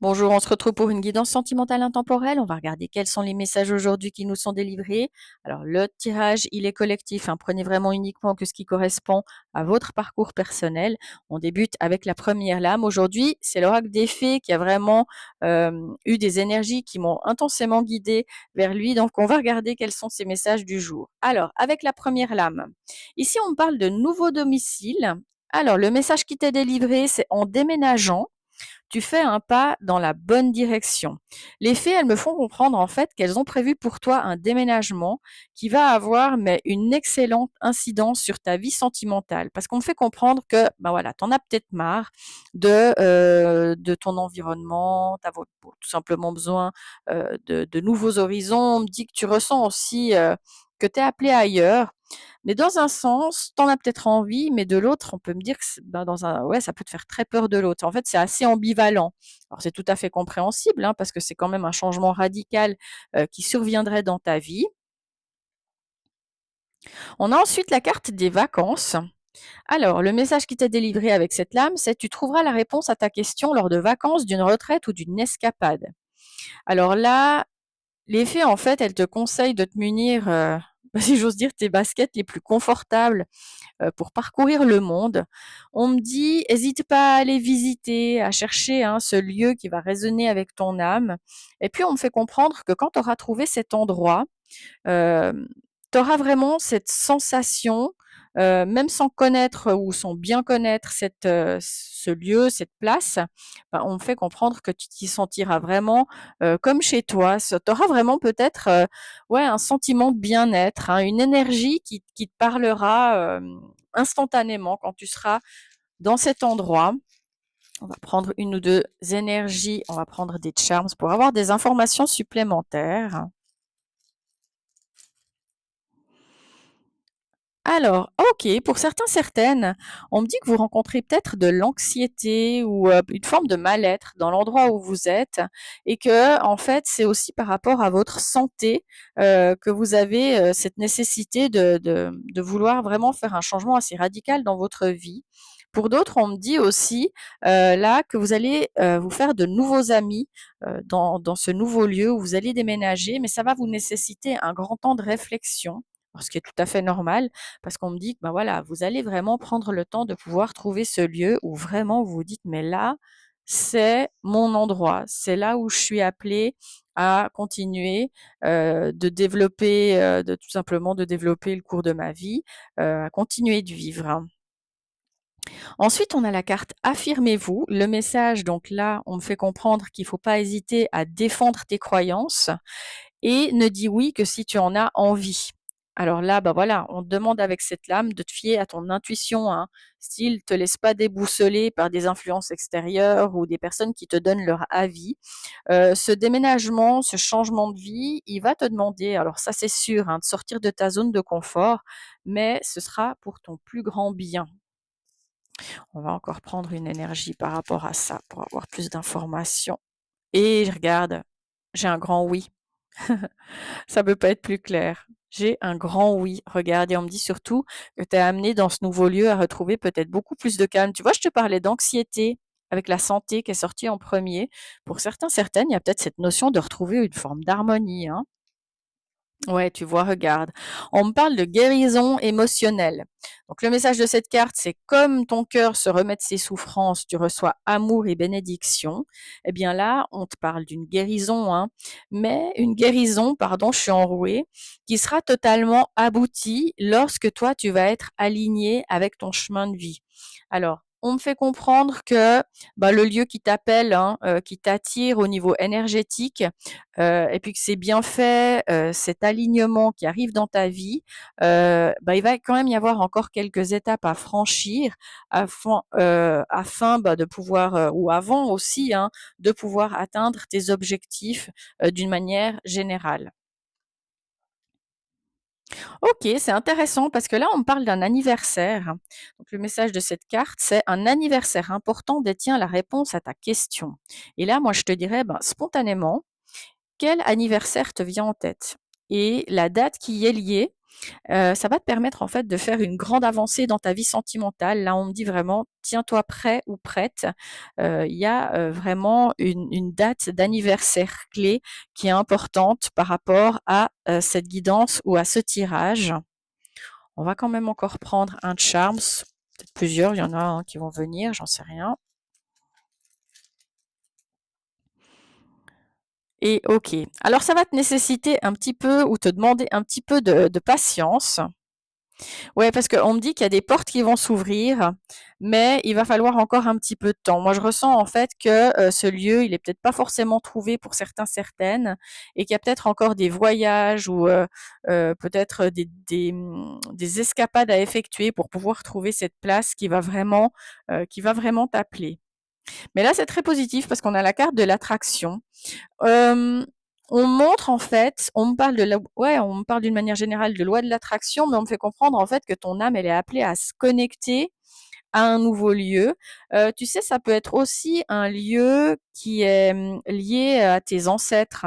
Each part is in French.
Bonjour, on se retrouve pour une guidance sentimentale intemporelle. On va regarder quels sont les messages aujourd'hui qui nous sont délivrés. Alors, le tirage, il est collectif, hein. Prenez vraiment uniquement que ce qui correspond à votre parcours personnel. On débute avec la première lame. Aujourd'hui, c'est l'oracle des fées qui a vraiment eu des énergies qui m'ont intensément guidée vers lui. Donc, on va regarder quels sont ces messages du jour. Alors, avec la première lame, ici, on parle de nouveau domicile. Alors, le message qui t'est délivré, c'est en déménageant tu fais un pas dans la bonne direction. Les fées, elles me font comprendre en fait qu'elles ont prévu pour toi un déménagement qui va avoir mais une excellente incidence sur ta vie sentimentale. Parce qu'on me fait comprendre que ben voilà, t'en as peut-être marre de ton environnement, tu as tout simplement besoin de nouveaux horizons. On me dit que tu ressens aussi que tu es appelé ailleurs. Mais dans un sens, t'en as peut-être envie, mais de l'autre, on peut me dire que ben ouais, ça peut te faire très peur de l'autre. En fait, c'est assez ambivalent. Alors c'est tout à fait compréhensible, hein, parce que c'est quand même un changement radical qui surviendrait dans ta vie. On a ensuite la carte des vacances. Alors, le message qui t'est délivré avec cette lame, c'est tu trouveras la réponse à ta question lors de vacances, d'une retraite ou d'une escapade. Alors là, les fées, en fait, elles te conseillent de te munir, si j'ose dire, tes baskets les plus confortables pour parcourir le monde. On me dit, hésite pas à aller visiter, à chercher hein, ce lieu qui va résonner avec ton âme. Et puis, on me fait comprendre que quand tu auras trouvé cet endroit, euh, tu auras vraiment cette sensation, même sans connaître ou sans bien connaître ce lieu, cette place, ben, on me fait comprendre que tu t'y sentiras vraiment comme chez toi. Tu auras vraiment peut-être ouais, un sentiment de bien-être, hein, une énergie qui te parlera instantanément quand tu seras dans cet endroit. On va prendre une ou deux énergies, on va prendre des charms pour avoir des informations supplémentaires. Alors, OK, pour certains, certaines, on me dit que vous rencontrez peut-être de l'anxiété ou une forme de mal-être dans l'endroit où vous êtes et que, en fait, c'est aussi par rapport à votre santé que vous avez cette nécessité de vouloir vraiment faire un changement assez radical dans votre vie. Pour d'autres, on me dit aussi là que vous allez vous faire de nouveaux amis dans ce nouveau lieu où vous allez déménager, mais ça va vous nécessiter un grand temps de réflexion, ce qui est tout à fait normal parce qu'on me dit que ben voilà, vous allez vraiment prendre le temps de pouvoir trouver ce lieu où vraiment vous vous dites mais là, c'est mon endroit, c'est là où je suis appelée à continuer de développer, de tout simplement de développer le cours de ma vie, à continuer de vivre. Ensuite, on a la carte affirmez-vous. Le message, donc là, on me fait comprendre qu'il ne faut pas hésiter à défendre tes croyances et ne dis oui que si tu en as envie. Alors là, bah voilà, on te demande avec cette lame de te fier à ton intuition, hein. Style, te laisse pas déboussoler par des influences extérieures ou des personnes qui te donnent leur avis. Ce déménagement, ce changement de vie, il va te demander, alors ça c'est sûr, hein, de sortir de ta zone de confort, mais ce sera pour ton plus grand bien. On va encore prendre une énergie par rapport à ça pour avoir plus d'informations. Et je regarde, j'ai un grand oui. Ça peut pas être plus clair. J'ai un grand oui. Regarde, et on me dit surtout que tu es amené dans ce nouveau lieu à retrouver peut-être beaucoup plus de calme. Tu vois, je te parlais d'anxiété avec la santé qui est sortie en premier. Pour certains, certaines, il y a peut-être cette notion de retrouver une forme d'harmonie, hein. Ouais, tu vois, regarde. On me parle de guérison émotionnelle. Donc le message de cette carte, c'est comme ton cœur se remet de ses souffrances, tu reçois amour et bénédiction. Eh bien là, on te parle d'une guérison, hein, mais une guérison, pardon, je suis enrouée, qui sera totalement aboutie lorsque toi, tu vas être aligné avec ton chemin de vie. Alors, on me fait comprendre que bah, le lieu qui t'appelle, hein, qui t'attire au niveau énergétique, et puis que c'est bien fait, cet alignement qui arrive dans ta vie, bah, il va quand même y avoir encore quelques étapes à franchir afin bah, de pouvoir, ou avant aussi, hein, de pouvoir atteindre tes objectifs d'une manière générale. Ok, c'est intéressant parce que là, on me parle d'un anniversaire. Donc, le message de cette carte, c'est un anniversaire important détient la réponse à ta question. Et là, moi, je te dirais, ben, spontanément, quel anniversaire te vient en tête? Et la date qui y est liée, ça va te permettre en fait de faire une grande avancée dans ta vie sentimentale. Là, on me dit vraiment, tiens-toi prêt ou prête. Il y a vraiment une date d'anniversaire clé qui est importante par rapport à cette guidance ou à ce tirage. On va quand même encore prendre un charms, peut-être plusieurs, il y en a qui vont venir, j'en sais rien. Et ok. Alors ça va te nécessiter un petit peu ou te demander un petit peu de patience. Ouais, parce qu'on me dit qu'il y a des portes qui vont s'ouvrir, mais il va falloir encore un petit peu de temps. Moi, je ressens en fait que ce lieu, il est peut-être pas forcément trouvé pour certains, certaines, et qu'il y a peut-être encore des voyages ou peut-être des escapades à effectuer pour pouvoir trouver cette place qui va vraiment t'appeler. Mais là, c'est très positif parce qu'on a la carte de l'attraction. Euh, on montre en fait, on me parle on me parle d'une manière générale de loi de l'attraction, mais on me fait comprendre en fait que ton âme, elle est appelée à se connecter à un nouveau lieu. Tu sais, ça peut être aussi un lieu qui est lié à tes ancêtres.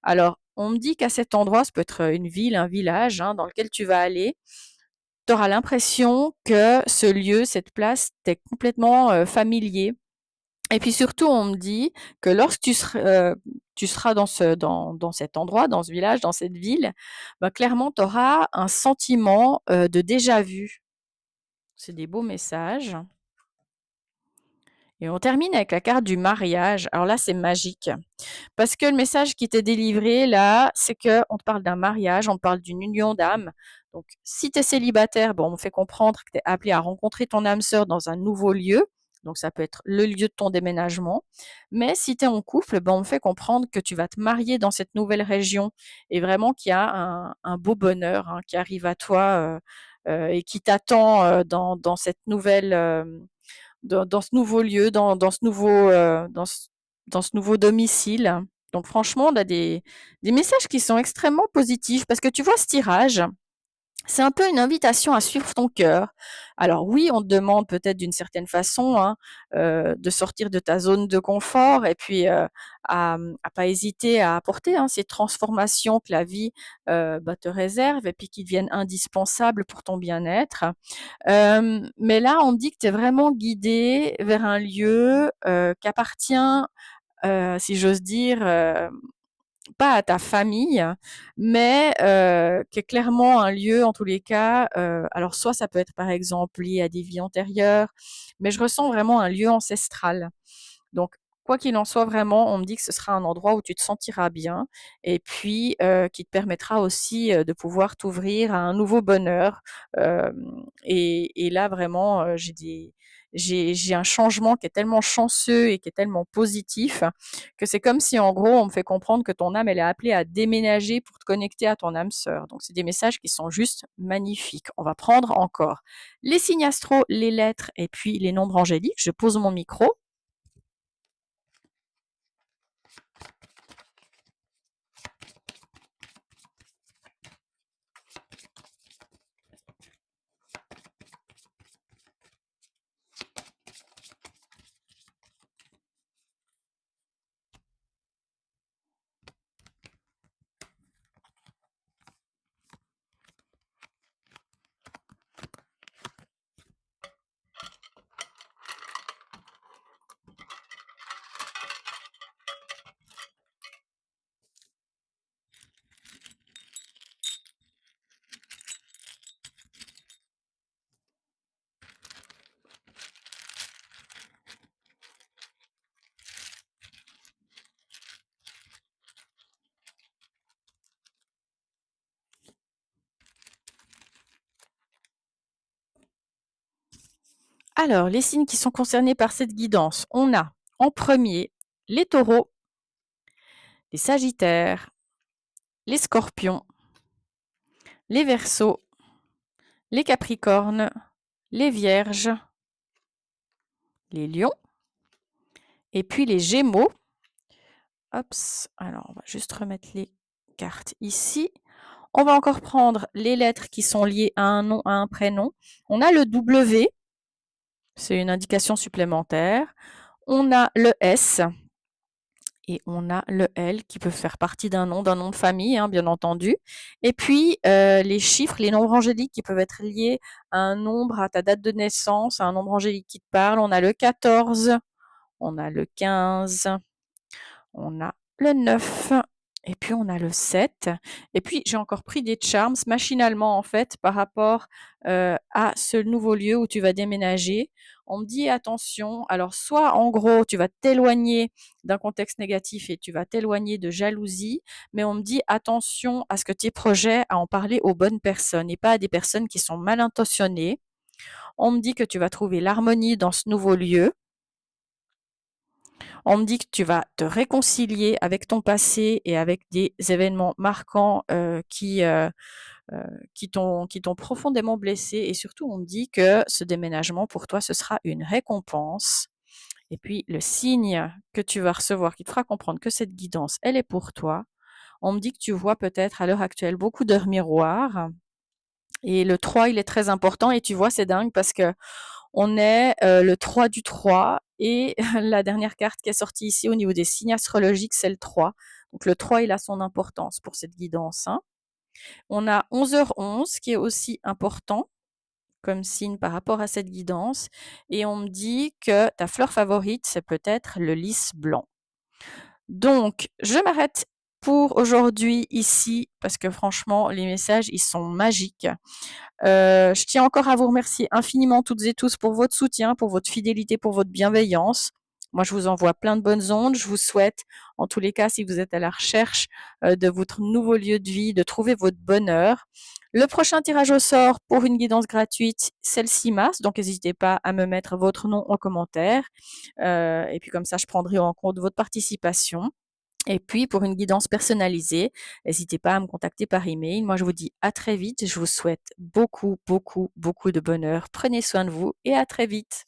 Alors, on me dit qu'à cet endroit, ça peut être une ville, un village dans lequel tu vas aller. Tu auras l'impression que ce lieu, cette place, t'est complètement familier. Et puis surtout, on me dit que lorsque tu seras dans cet endroit, dans ce village, dans cette ville, bah, clairement, tu auras un sentiment de déjà-vu. C'est des beaux messages. Et on termine avec la carte du mariage. Alors là, c'est magique. Parce que le message qui t'est délivré là, c'est que on te parle d'un mariage, on te parle d'une union d'âme. Donc, si tu es célibataire, bon, on me fait comprendre que tu es appelé à rencontrer ton âme sœur dans un nouveau lieu. Donc, ça peut être le lieu de ton déménagement. Mais si tu es en couple, ben, on me fait comprendre que tu vas te marier dans cette nouvelle région et vraiment qu'il y a un beau bonheur qui arrive à toi et qui t'attend dans cette nouvelle, dans ce nouveau lieu, dans ce nouveau domicile. Donc franchement, on a des messages qui sont extrêmement positifs parce que tu vois, ce tirage, c'est un peu une invitation à suivre ton cœur. Alors oui, on te demande peut-être d'une certaine façon de sortir de ta zone de confort et puis à pas hésiter à apporter ces transformations que la vie te réserve et puis qui deviennent indispensables pour ton bien-être. Mais là, on dit que tu es vraiment guidé vers un lieu qui appartient, si j'ose dire, pas à ta famille, mais qui est clairement un lieu, en tous les cas. Alors, soit ça peut être par exemple lié à des vies antérieures, mais je ressens vraiment un lieu ancestral. Donc, quoi qu'il en soit, vraiment, on me dit que ce sera un endroit où tu te sentiras bien et puis qui te permettra aussi de pouvoir t'ouvrir à un nouveau bonheur. Et là, vraiment, j'ai un changement qui est tellement chanceux et qui est tellement positif que c'est comme si, en gros, on me fait comprendre que ton âme, elle est appelée à déménager pour te connecter à ton âme sœur. Donc, c'est des messages qui sont juste magnifiques. On va prendre encore les signes astro, les lettres et puis les nombres angéliques. Je pose mon micro. Alors, les signes qui sont concernés par cette guidance, on a en premier les taureaux, les sagittaires, les scorpions, les verseaux, les capricornes, les vierges, les lions, et puis les gémeaux. Hop, alors on va juste remettre les cartes ici. On va encore prendre les lettres qui sont liées à un nom, à un prénom. On a le W, c'est une indication supplémentaire. On a le S, Et on a le L qui peut faire partie d'un nom de famille, hein, bien entendu. Et puis, les chiffres, les nombres angéliques qui peuvent être liés à un nombre, à ta date de naissance, à un nombre angélique qui te parle. On a le 14, on a le 15, on a le 9 et puis on a le 7. Et puis j'ai encore pris des charms machinalement en fait par rapport à ce nouveau lieu où tu vas déménager. On me dit attention, alors soit en gros tu vas t'éloigner d'un contexte négatif et tu vas t'éloigner de jalousie, mais on me dit attention à ce que tes projets à en parler aux bonnes personnes et pas à des personnes qui sont mal intentionnées. On me dit que tu vas trouver l'harmonie dans ce nouveau lieu. On me dit que tu vas te réconcilier avec ton passé et avec des événements marquants qui t'ont profondément blessé. Et surtout, on me dit que ce déménagement, pour toi, ce sera une récompense. Et puis, le signe que tu vas recevoir qui te fera comprendre que cette guidance, elle est pour toi. On me dit que tu vois peut-être à l'heure actuelle beaucoup d'heures miroirs. Et le 3, il est très important. Et tu vois, c'est dingue parce que on est le 3 du 3 et la dernière carte qui est sortie ici au niveau des signes astrologiques, c'est le 3. Donc le 3, il a son importance pour cette guidance, hein. On a 11h11 qui est aussi important comme signe par rapport à cette guidance. Et on me dit que ta fleur favorite, c'est peut-être le lys blanc. Donc, je m'arrête pour aujourd'hui ici parce que franchement, les messages, ils sont magiques. Je tiens encore à vous remercier infiniment toutes et tous pour votre soutien, pour votre fidélité, pour votre bienveillance. Moi, je vous envoie plein de bonnes ondes. Je vous souhaite, en tous les cas, si vous êtes à la recherche de votre nouveau lieu de vie, de trouver votre bonheur. Le prochain tirage au sort pour une guidance gratuite, c'est le 6 mars. Donc, n'hésitez pas à me mettre votre nom en commentaire. Et puis, comme ça, je prendrai en compte votre participation. Et puis, pour une guidance personnalisée, n'hésitez pas à me contacter par email. Moi, je vous dis à très vite. Je vous souhaite beaucoup, beaucoup, beaucoup de bonheur. Prenez soin de vous et à très vite.